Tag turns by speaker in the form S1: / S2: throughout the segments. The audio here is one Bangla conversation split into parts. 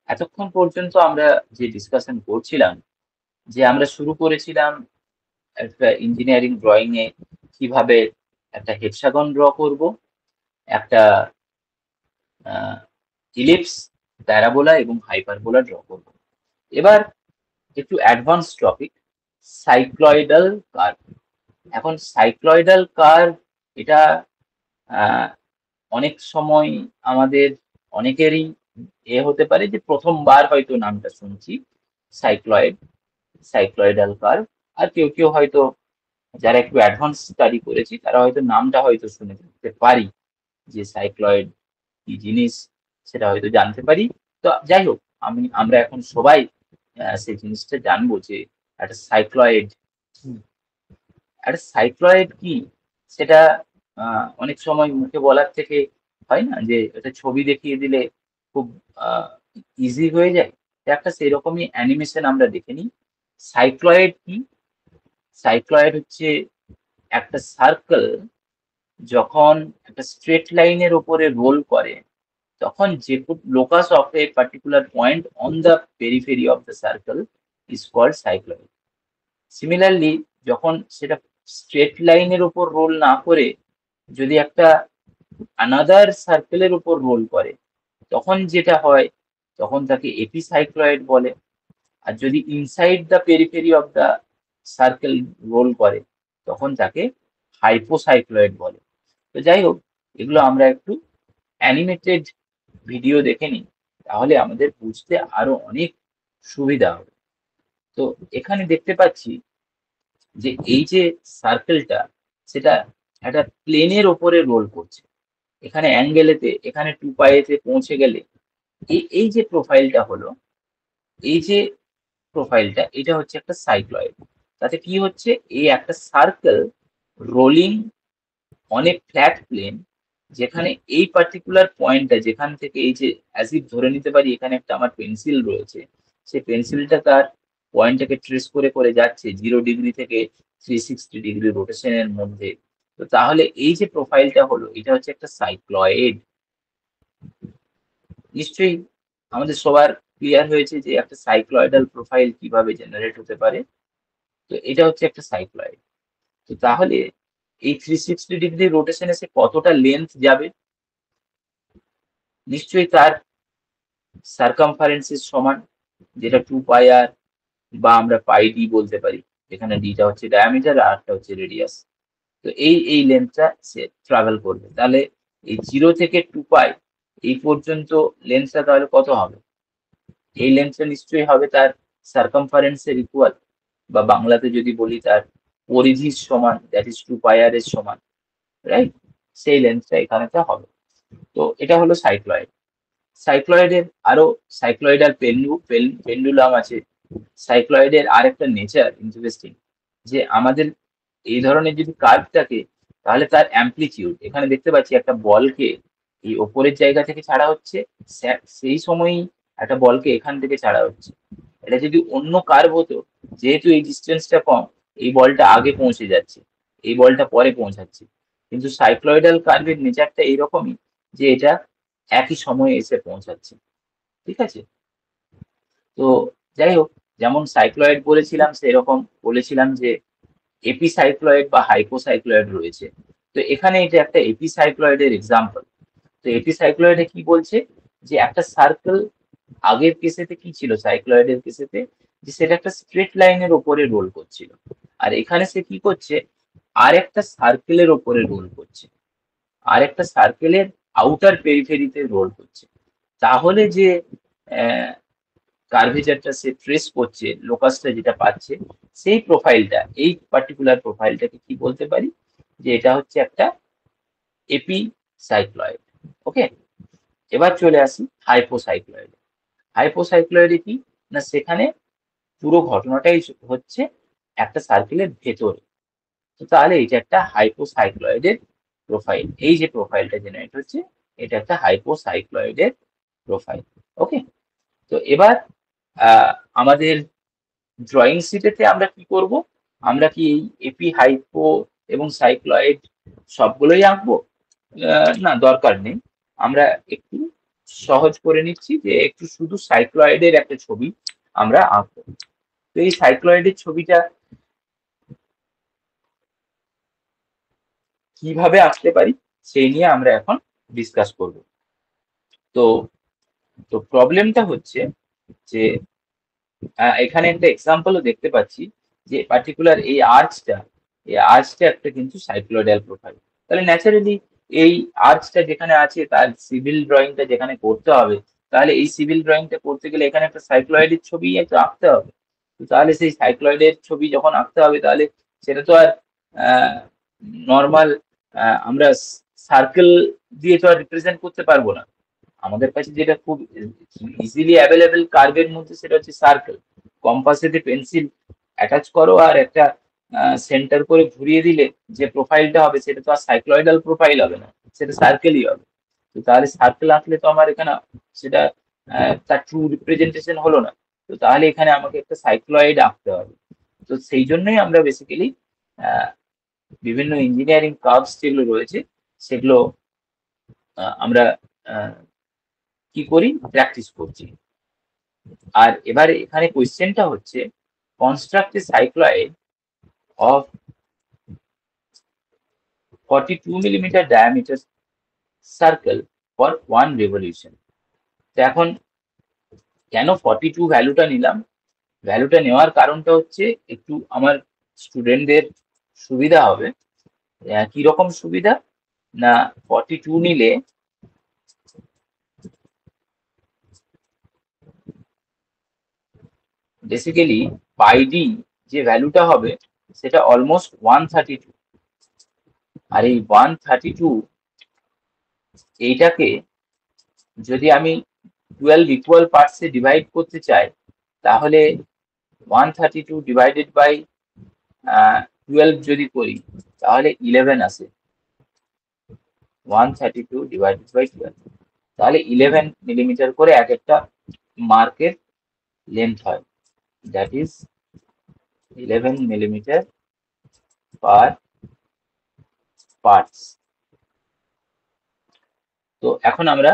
S1: এতক্ষণ পর্যন্ত আমরা যে ডিসকাশন করছিলাম, যে আমরা শুরু করেছিলাম একটা ইঞ্জিনিয়ারিং ড্রয়িং এ কিভাবে একটা হেক্সাগন ড্র করব, একটা ইলিপস, প্যারাবোলা এবং হাইপারবোলা ড্র করব। এবার একটু অ্যাডভান্স টপিক, সাইক্লয়েডাল কার্ভ। এখন সাইক্লয়েডাল কার্ভ এটা আহ, অনেক সময় আমাদের অনেকেরই হতে পারে যে প্রথমবার হয়তো নামটা শুনছি, সাইক্লয়েড, সাইক্লয়েডাল কার্ভ। আর কেউ কেউ হয়তো যারা একটু অ্যাডভান্স স্টাডি করেছি তারা হয়তো নামটা হয়তো শুনে থাকতে পারি, যে সাইক্লয়েড কি জিনিস সেটা হয়তো জানতে পারি। তো যাই হোক, আমরা এখন সবাই সেই জিনিসটা জানবো যে একটা সাইক্লয়েড কি। একটা সাইক্লয়েড কি সেটা অনেক সময় মুখে বলার থেকে হয় না যে এটা ছবি দেখিয়ে দিলে খুব ইজি হয়ে যায়। তো একটা সেরকমই অ্যানিমেশন আমরা দেখে নিই। সাইক্লয়েড কি? সাইক্লয়েড হচ্ছে একটা সার্কেল যখন একটা স্ট্রেট লাইনের উপরে রোল করে, তখন যে locus of a particular point on the periphery of the circle is called cycloid. Similarly যখন সেটা স্ট্রেট লাইনের উপর রোল না করে যদি একটা আনাদার সার্কেলের উপর রোল করে, তখন যেটা হয় তখন তাকে এপিসাইক্লয়েড বলে। আর যদি inside the periphery of the circle roll করে, তখন তাকে হাইপোসাইক্লয়েড বলে। তো যাই হোক, এগুলো আমরা একটু অ্যানিমেটেড ভিডিও দেখে নিই, তাহলে আমাদের বুঝতে আরো অনেক সুবিধা হবে। তো এখানে দেখতে পাচ্ছি যে এই যে সার্কেলটা, সেটা একটা প্লেনের ওপরে রোল করছে। এখানে অ্যাঙ্গেলেতে, এখানে 2π-তে পৌঁছে গেলে এই যে প্রোফাইলটা হলো, এই যে প্রোফাইলটা, এটা হচ্ছে একটা সাইক্লয়েড। তাতে কি হচ্ছে, এই একটা circle rolling on a flat plane, যেখানে এই পার্টিকুলার পয়েন্টটা, যেখান থেকে এই যে অ্যাজ ইফ ধরে নিতে পারি এখানে একটা আমার পেন্সিল রয়েছে, সেই পেন্সিলটা তার পয়েন্টটাকে ট্রেস করে করে যাচ্ছে 0 ডিগ্রি থেকে 360 ডিগ্রি রোটেশনের মধ্যে। তো তাহলে এই যে প্রোফাইলটা হলো, এটা হচ্ছে একটা সাইক্লয়েড। নিশ্চয়ই আমাদের সবার ক্লিয়ার হয়েছে যে একটা সাইক্লয়েডাল প্রোফাইল কিভাবে জেনারেট হতে পারে। তো এটা হচ্ছে একটা সাইক্লয়েড। তো তাহলে এই 360 ডিগ্রি রোটেশনে সে কতটা লেন্থ যাবে? নিশ্চয়ই তার সার্কামফারেন্সের সমান, যেটা 2πr, বা আমরা πd বলতে পারি, এখানে ডিটা হচ্ছে ডায়ামিটার আর আরটা হচ্ছে রেডিয়াস। তো এই লেন্থটা সে ট্রাভেল করবে। তাহলে এই 0 থেকে 2π এই পর্যন্ত লেন্থটা তাহলে কত হবে? এই লেন্থটা নিশ্চয়ই হবে তার সার্কামফারেন্সের ইকুয়াল, বা বাংলাতে যদি বলি তার পরিধির সমান, দ্যাট ইজ 2πr এর সমান, রাইট? সেই লেন্থটা এখানেতে হবে। তো এটা হলো সাইক্লয়েড। সাইক্লয়েডের আরো সাইক্লয়েডাল পেন্ডুলাম আছে। সাইক্লয়েডের আরেকটা নেচার ইন্টারেস্টিং, যে আমাদের এই ধরনের যদি কার্ভ থাকে, তাহলে তার অ্যামপ্লিটিউড, এখানে দেখতে পাচ্ছি একটা বলকে এই ওপরের জায়গা থেকে ছাড়া হচ্ছে, সেই সময়ই একটা বলকে এখান থেকে ছাড়া হচ্ছে। এটা যদি অন্য কার্ভ হতো, যেহেতু এই ডিস্টেন্সটা কম, এই বলটা আগে পৌঁছে যাচ্ছে, এই বলটা পরে পৌঁছাচ্ছে। কিন্তু সাইক্লয়েডাল কার্ভের নেচারটা এইরকমই, যে এটা একই সময়ে এসে পৌঁছাচ্ছে। ঠিক আছে? তো যাই হোক, যেমন সাইক্লয়েড বলেছিলাম, সেরকম বলেছিলাম যে এপিসাইক্লয়েড বা হাইপোসাইক্লয়েড রয়েছে। তো এখানে এটা একটা এপিসাইক্লয়েডের এক্সাম্পল। তো এপিসাইক্লয়েডে কি বলছে, যে একটা সার্কেল, আগের কেসেতে কি ছিল সাইক্লয়েডের কেসেতে, যে সেটা একটা স্ট্রেট লাইনের উপরে রোল করছিল। আর এখানে সে কি করছে, আর একটা সার্কেলের উপরে রোল করছে, আর একটা সার্কেলের আউটার পেরিফেরিতে রোল করছে। তাহলে যে কার্ভেচারটা সে ট্রেস করছে, লোকাসটা যেটা পাচ্ছে, সেই প্রোফাইলটা, এই পার্টিকুলার প্রোফাইলটাকে কি বলতে পারি, যে এটা হচ্ছে একটা এপিসাইক্লয়েড। ওকে, এবার চলে আসি হাইপোসাইক্লয়েড। হাইপোসাইক্লয়েডে কি না, সেখানে পুরো ঘটনাটাই হচ্ছে একটা সার্কেলের ভেতরে। তো তাহলে এটা একটা হাইপোসাইক্লয়েডের প্রোফাইল। এই যে প্রোফাইলটা জেনারেট হচ্ছে, এটা একটা হাইপোসাইক্লয়েডের প্রোফাইল। ওকে, তো এবার আমাদের ড্রয়িং শিটেতে আমরা কি করব, আমরা কি এই এপি, হাইপো এবং সাইক্লয়েড সবগুলোই আঁকবো? না, দরকার নেই। আমরা একটু সহজ করে নিচ্ছি যে একটু শুধু সাইক্লয়েডের একটা ছবি আমরা আঁকবো। তো এই সাইক্লয়েডের ছবিটা কিভাবে আঁকতে পারি সেই নিয়ে আমরা এখন ডিসকাস করব। তো তো প্রবলেমটা হচ্ছে যে এখানে একটা এক্সাম্পলও দেখতে পাচ্ছি যে পার্টিকুলার এই আর্চটা একটা কিন্তু সাইক্লয়েডাল প্রোফাইল। তাহলে ন্যাচারালি এই আর্চটা যেখানে আছে তার সিভিল ড্রয়িংটা যেখানে করতে হবে, তাহলে এই সিভিল ড্রয়িংটা করতে গেলে এখানে একটা সাইক্লয়েডের ছবি একটু আঁকতে হবে। তো তাহলে সেই সাইক্লয়েডের ছবি যখন আঁকতে হবে তাহলে সেটা তো আর নর্মাল আমরা সার্কেল দিয়ে তো আর রিপ্রেজেন্ট করতে পারবো না। আমাদের কাছে যেটা খুব ইজিলি অ্যাভেলেবেল কার্ভের মধ্যে সেটা হচ্ছে সার্কেল। কম্পাসে পেন্সিল অ্যাটাচ করো আর একটা সেন্টার করে ঘুরিয়ে দিলে যে প্রোফাইলটা হবে সেটা তো আর সাইক্লয়েডাল প্রোফাইল হবে না, সেটা সার্কেলই হবে। তো তাহলে সার্কেল আঁকলে তো আমার এখানে সেটা তার ট্রু রিপ্রেজেন্টেশন হলো না। তো তাহলে এখানে আমাকে একটা সাইক্লয়েড আঁকতে হবে। তো সেই জন্যই আমরা বেসিক্যালি বিভিন্ন ইঞ্জিনিয়ারিং কার্ভস যেগুলো রয়েছে সেগুলো আমরা কি করি, প্র্যাকটিস করছি। আর এবারে এখানে কোয়েশ্চেনটা হচ্ছে construct A cycloid of 42 millimeter diameter circle for one revolution। তো এখন কেন 42 ভ্যালুটা নিলাম? ভ্যালুটা নেওয়ার কারণটা হচ্ছে একটু আমার স্টুডেন্টদের সুবিধা হবে। কি রকম সুবিধা না, 42 নিলে বেসিক্যালি পাই ডি যে ভ্যালুটা হবে সেটা অলমোস্ট 132। আর এই 132 এইটাকে যদি আমি 12 ইকুয়াল পার্টসে ডিভাইড করতে চাই তাহলে 132 ডিভাইডেড বাই 12 যদি করি তাহলে 11 আসে। 132 ডিভাইডেড বাই 12 তাহলে 11 মিলিমিটার করে এক একটা মার্কের লেন্থ হয়, that is 11 millimetre per parts. তো এখন আমরা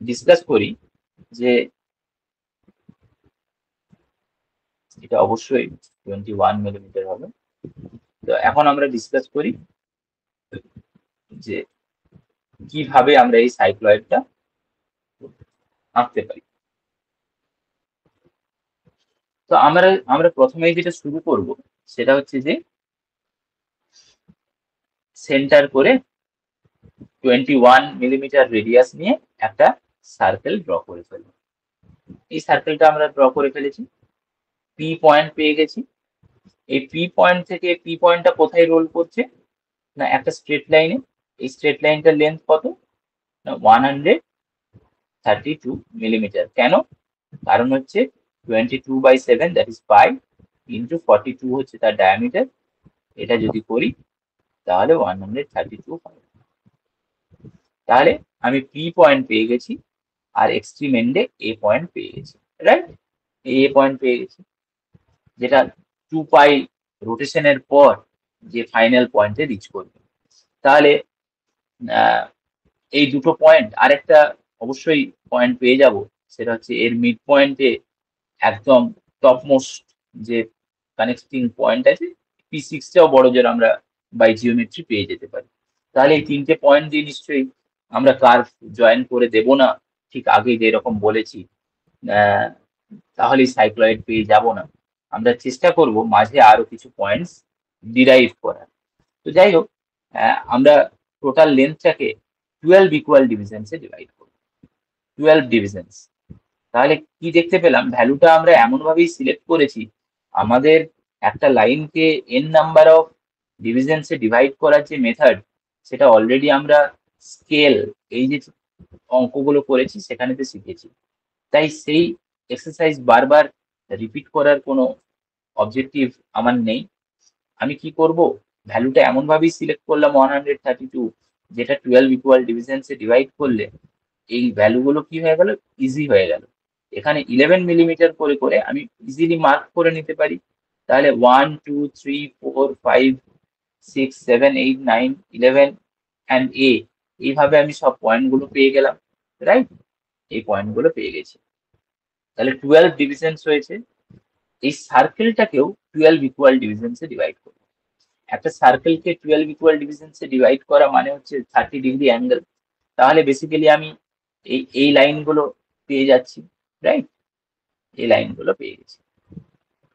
S1: ডিসকাস করি যে এটা অবশ্যই 21 মিলিমিটার হবে। তো এখন আমরা ডিসকাস করি যে কিভাবে আমরা এই সাইক্লয়েডটা আঁকতে পারি। তো আমরা প্রথমেই যেটা শুরু করব সেটা হচ্ছে যে সেন্টার করে 21 মিলিমিটার রেডিয়াস নিয়ে একটা সার্কেল ড্র করে ফেলবো। এই সার্কেলটা আমরা ড্র করে ফেলেছি, পি পয়েন্ট পেয়ে গেছি। এই পি পয়েন্ট থেকে পি পয়েন্টটা কোথায় রোল করছে না একটা স্ট্রেট লাইনে। এই স্ট্রেট লাইনটার লেন্থ কত না 132 মিলিমিটার। কেন? কারণ হচ্ছে 22/7 দ্যাট ইজ পাই ইন্টু 42 হচ্ছে তার ডায়ামিটার। এটা যদি করি তাহলে 132 হবে। তাহলে আমি পি পয়েন্ট পেয়ে গেছি আর এক্সট্রিম এন্ডে এ পয়েন্ট পেয়ে গেছি, রাইট? এ পয়েন্ট পেয়ে গেছি যেটা 2 পাই রোটেশনের পর যে ফাইনাল পয়েন্টে রিচ করবে। তাহলে এই দুটো পয়েন্ট আরেকটা অবশ্যই পয়েন্ট পেয়ে যাব, সেটা হচ্ছে এর মিড পয়েন্টে একদম টপ মোস্ট যে কানেক্টিং পয়েন্ট আছে P6টাও বড় জোর আমরা বাই জিওমেট্রি পেয়ে যেতে পারি। তাহলে এই তিনটে পয়েন্ট দিয়ে নিশ্চয়ই আমরা কার্ভ জয়েন করে দেব না, ঠিক আগে যেরকম বলেছি, তাহলে সাইক্লয়েড পেয়ে যাব না। আমরা চেষ্টা করব মাঝে আরো কিছু পয়েন্টস ডিরাইভ করার। তো যাই হোক, আমরা টোটাল লেন্থটাকে 12 ইকুয়াল ডিভিশনসে ডিভাইড করব, 12 ডিভিশনস। তাহলে কি দেখতে পেলাম, ভ্যালুটা আমরা এমন ভাবেই সিলেক্ট করেছি আমাদের একটা লাইনকে n নাম্বার অফ ডিভিশনসে ডিভাইড করার যে মেথড সেটা অলরেডি আমরা স্কেল এই যে অঙ্কগুলো করেছি সেখানেতে শিখেছি। তাই সেই এক্সারসাইজ বারবার রিপিট করার কোনো অবজেক্টিভ আমার নেই। আমি কি করব, ভ্যালুটা এমন ভাবেই সিলেক্ট করলাম 132 যেটা 12 ইকুয়াল ডিভিশনসে ডিভাইড করলে এই ভ্যালুগুলো কি হয়ে গেল, ইজি হয়ে গেল। এখানে 11 মিলিমিটার করে করে আমি ইজিলি মার্ক করে নিতে পারি। তাহলে 1 2 3 4 5 6 7 8 9 11 অ্যান্ড এ, এইভাবে আমি সব পয়েন্টগুলো পেয়ে গেলাম, রাইট? এই পয়েন্টগুলো পেয়ে গেছি। তাহলে 12 ডিভিশনস হয়েছে। এই সার্কেলটাকেও 12 ইকুয়াল ডিভিশনসে ডিভাইড করব। একটা সার্কেলকে 12 ইকুয়াল ডিভিশনসে ডিভাইড করা মানে হচ্ছে 30 ডিগ্রি অ্যাঙ্গেল। তাহলে বেসিক্যালি আমি এই লাইনগুলো পেয়ে যাচ্ছি, রাইট? এই লাইনগুলো পেয়ে গেছি।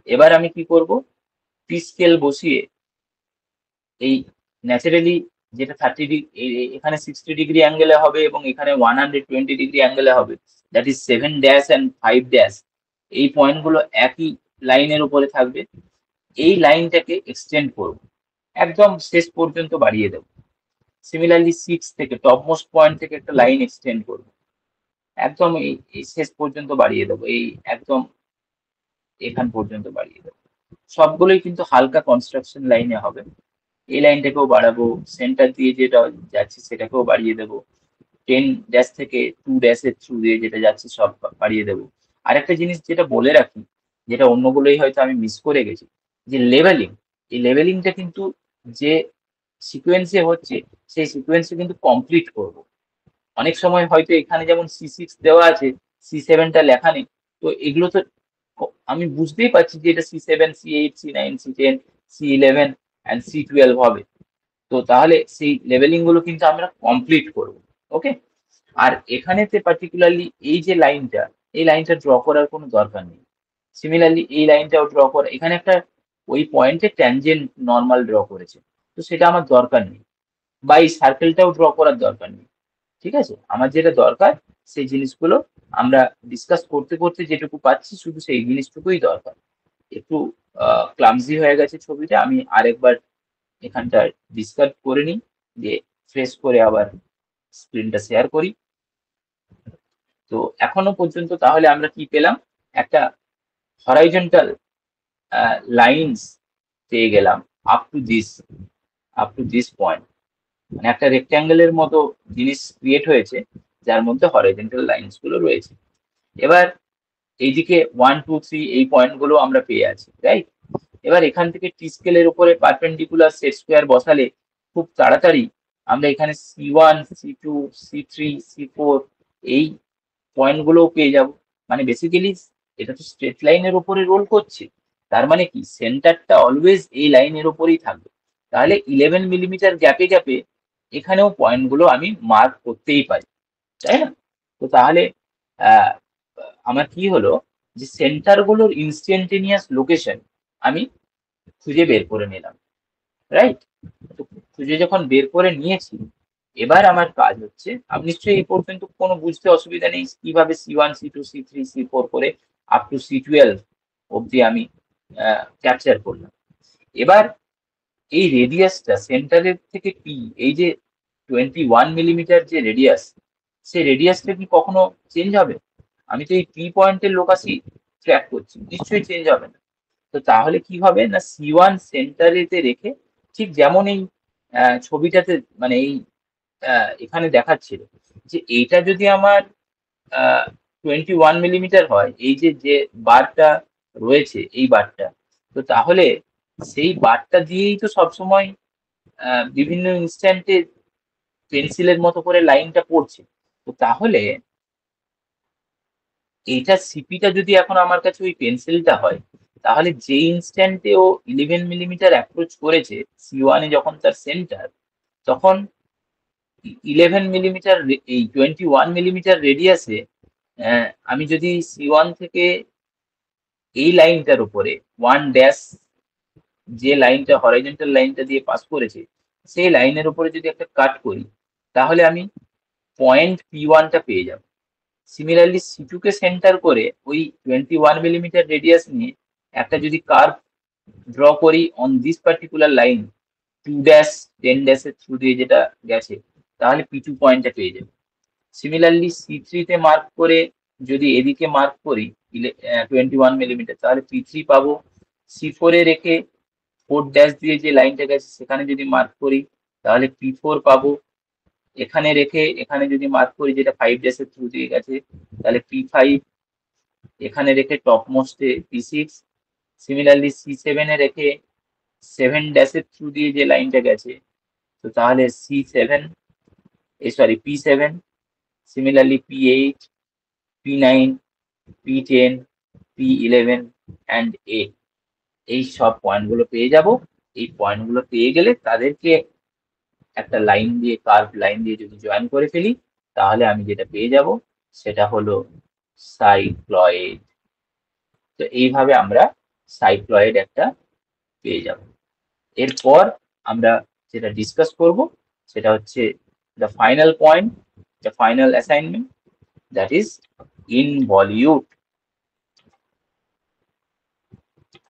S1: এবার আমি কি করব, পি স্কেল বসিয়ে এই ন্যাচারালি যেটা 30 ডিগ্রি, এখানে 60 ডিগ্রি অ্যাঙ্গেলে হবে এবং এখানে 120 ডিগ্রি অ্যাঙ্গেলে হবে, that is 7 dash and 5 dash. এই পয়েন্টগুলো একই লাইনের উপরে থাকবে। এই লাইনটাকে এক্সটেন্ড করব, একদম শেষ পর্যন্ত বাড়িয়ে দেব। সিমিলারলি 6 থেকে টপ মোস্ট পয়েন্ট থেকে একটা লাইন এক্সটেন্ড করব, একদম এই শেষ পর্যন্ত বাড়িয়ে দেবো, এই একদম এখান পর্যন্ত বাড়িয়ে দেবো। সবগুলোই কিন্তু হালকা কনস্ট্রাকশন লাইনে হবে। এই লাইনটাকেও বাড়াবো, সেন্টার দিয়ে যেটা যাচ্ছে সেটাকেও বাড়িয়ে দেবো, 10 ড্যাশ থেকে 2 ড্যাশের থ্রু দিয়ে যেটা যাচ্ছে সব বাড়িয়ে দেবো। আর একটা জিনিস যেটা বলে রাখি, যেটা অন্যগুলোই হয়তো আমি মিস করে গেছি, যে লেভেলিং, এই লেভেলিংটা কিন্তু যে সিকোয়েন্সে হচ্ছে সেই সিকোয়েন্সে কিন্তু কমপ্লিট করব। অনেক সময় হয়তো এখানে যেমন C6 দেওয়া আছে, C7 টা লেখা নেই, তো এগুলো তো আমি বুঝতেই পারছি যে এটা C7, C8, C9, C10, C11 and C12 হবে। তো তাহলে সেই লেভেলিং গুলো কিন্তু আমরা কমপ্লিট করব। ওকে। আর এখানেতে পার্টিকুলারলি এই যে লাইনটা, এই লাইনটা ড্র করার কোনো দরকার নেই। সিমিলারলি এই লাইনটাও ড্র করা, এখানে একটা ওই পয়েন্টে ট্যানজেন্ট নর্মাল ড্র করেছে, তো সেটা আমার দরকার নেই। বা এই সার্কেলটাও ড্র করার দরকার নেই। ঠিক আছে, আমার যেটা দরকার সেই জিনিসগুলো আমরা ডিসকাস করতে করতে যেটুকু পাচ্ছি শুধু সেই জিনিসটুকুই দরকার। একটু ক্লামজি হয়ে গেছে ছবিটা, আমি আরেকবার এখানটা ডিসকাস করে নিই, যে ফ্রেশ করে আবার স্ক্রিনটা শেয়ার করি। তো এখনো পর্যন্ত তাহলে আমরা কি পেলাম, একটা হরাইজন্টাল লাইনস পেয়ে গেলাম আপ টু দিস পয়েন্ট, মানে একটা রেক্ট্যাঙ্গেলের মতো জিনিস ক্রিয়েট হয়েছে যার মধ্যে হরাইজন্টাল লাইনস গুলো রয়েছে। এবার এইদিকে 1, 2, 3 এই পয়েন্ট গুলো আমরা পেয়ে আছি, রাইট? এবার এখান থেকে টি স্কেলের উপরে পারপেন্ডিকুলার সেট স্কোয়ার বসালে খুব তাড়াতাড়ি আমরা এখানে C1, C2, C3, C4 এই পয়েন্ট গুলোও পেয়ে যাব। মানে বেসিক্যালি এটা তো স্ট্রেট লাইনের উপরে রোল করছে, তার মানে কি সেন্টারটা অলওয়েজ এই লাইনের উপরেই থাকবে। তাহলে 11 মিলিমিটার গ্যাপে গ্যাপে এখানেও পয়েন্ট গুলো আমি মার্ক করতেই পারি, তাই না? তো তাহলে আহ, আমার কি হলো, যে সেন্টার গুলোর ইনস্ট্যান্টেনিয়াস লোকেশন আমি খুঁজে বের করে নিলাম, রাইট? তো খুঁজে যখন বের করে নিয়েছি, এবার আমার কাজ হচ্ছে, আমি নিশ্চয়ই এই পর্যন্ত কোনো বুঝতে অসুবিধা নেই কিভাবে C1, C2, C3, C4 করে আপ টু C12 অব্দি আমি ক্যাপচার করলাম। এবার এই রেডিয়াসটা সেন্টারের থেকে পি, এই যে 21 মিলিমিটার যে রেডিয়াস, সেই রেডিয়াসটা কি কখনো চেঞ্জ হবে? আমি তো এই পি পয়েন্টের লোকাসি ট্র্যাক করছি, নিশ্চয়ই চেঞ্জ হবে না। তো তাহলে কি হবে না, C1 সেন্টারেতে রেখে, ঠিক যেমন এই ছবিটাতে, মানে এই এখানে দেখাচ্ছিল, যে এইটা যদি আমার 21 মিলিমিটার হয়, এই যে যে বারটা রয়েছে এই বারটা, তো তাহলে সেই বারটা দিয়েই তো সবসময় বিভিন্ন ইনস্ট্যান্টে পেন্সিলের মতো করে লাইনটা পড়ছে। তো তাহলে এইটা সিপিটা যদি এখন আমার কাছে ওই পেন্সিলটা হয়, তাহলে যে ইনস্ট্যান্টে ও 11 মিলিমিটার অ্যাপ্রোচ করেছে C1 এ যখন তার সেন্টার, তখন 11 মিলিমিটার, এই 21 মিলিমিটার রেডিয়াসে আমি যদি C1 থেকে এই লাইনটার উপরে 1 ড্যাশ, যে লাইনটা হরাইজন্টাল লাইনটা দিয়ে পাস করেছে, সেই লাইনের উপরে যদি একটা কাট করি, তাহলে আমি পয়েন্ট P1 টা পেয়ে যাব। সিমিলারলি C2 কে সেন্টার করে ওই 21 মিলিমিটার রেডিয়াস নিয়ে একটা যদি কার্ভ ড্র করি on this particular line, 2 dash 10 ড্যাশের থ্রু দিয়ে যেটা গেছে, তাহলে P2 পয়েন্টটা পেয়ে যাবে। সিমিলারলি C3 তে মার্ক করে যদি এদিকে মার্ক করি 21 মিলিমিটার, তাহলে P3 পাবো। C4 এ রেখে 4 ড্যাশ দিয়ে যে লাইনটা গেছে সেখানে যদি মার্ক করি, তাহলে P4 পাবো। এখানে রেখে এখানে যদি মার্ক করি যেটা 5 ড্যাশের থ্রু দিয়ে গেছে, তাহলে P5। এখানে রেখে টপ মোস্টে P6। সিমিলারলি C7 এ রেখে 7 ড্যাশের থ্রু দিয়ে যে লাইনটা গেছে, তো তাহলে C7, sorry P7। Similarly P8, P9, P10, P11 and A, এই সব পয়েন্টগুলো পেয়ে যাব। এই পয়েন্টগুলো পেয়ে গেলে তাদেরকে একটা লাইন দিয়ে, কার্ভ লাইন দিয়ে যদি জয়েন করে ফেলি, তাহলে আমি যেটা পেয়ে যাব সেটা হলো সাইক্লয়েড। তো এইভাবে আমরা সাইক্লয়েড একটা পেয়ে যাব। এরপর আমরা যেটা ডিসকাস করব সেটা হচ্ছে the final point, the final assignment, that is involute.